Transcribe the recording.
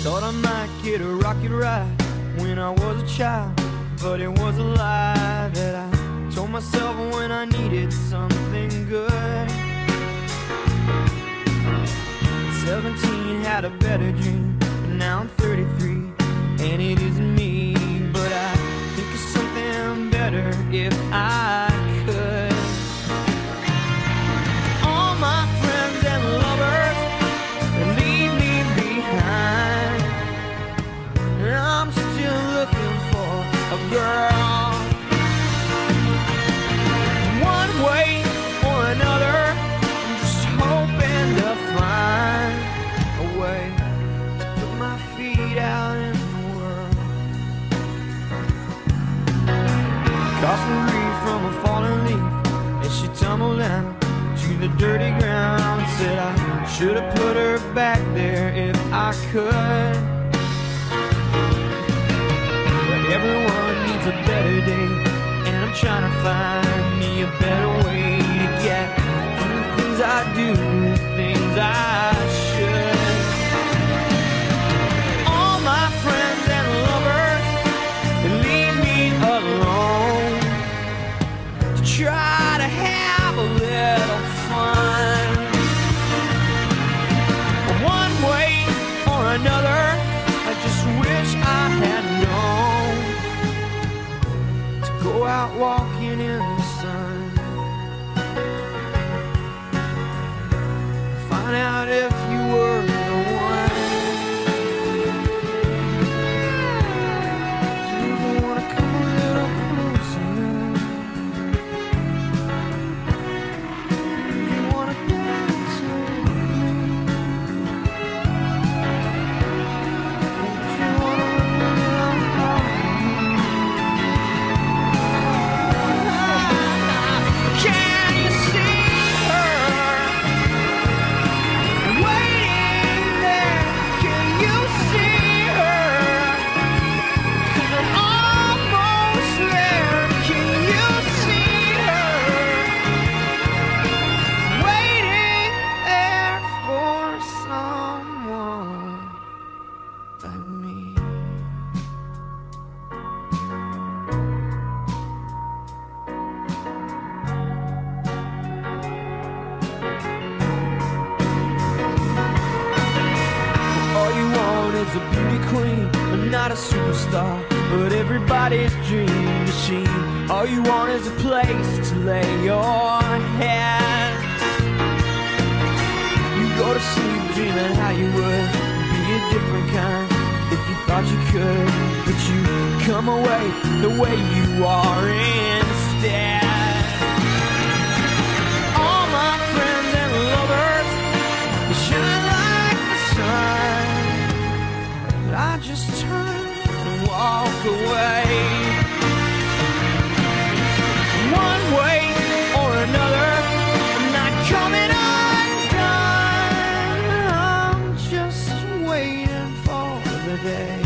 Thought I might get a rocket ride when I was a child, but it was a lie that I told myself when I needed something good. 17, had a better dream, but now I'm 33, and it isn't me. But I think of something better if I could. All my friends and lovers leave me behind, and I'm still looking for a girl. One way or another, I'm just hoping to find a way to put my feet out in the world. Caught some grief from a fallen leaf as she tumbled down to the dirty ground. Said I should have put her back there if I could. But everyone needs a better day, and I'm trying to find me a better way to get through the things I do, the things I should. All my friends and lovers, they leave me alone to try to have a little fun. One way or another, I just wish I had known to go out walking in the sun. Find out if you were the one. Do you wanna come a little closer now? Do you wanna dance with me? Do you wanna run around Can you see her waiting there? Can you see her? 'Cause I'm almost there. Can you see her waiting there for someone like me? All you want is a beauty queen, but not a superstar, but everybody's dream machine. All you want is a place to lay your head. You go to sleep dreaming how you would be a different kind if you thought you could, but you come away the way you are instead. All my friends and lovers, they shine like the sun, but I just turn and walk away. One way or another, I'm not coming undone. I'm just waiting for the day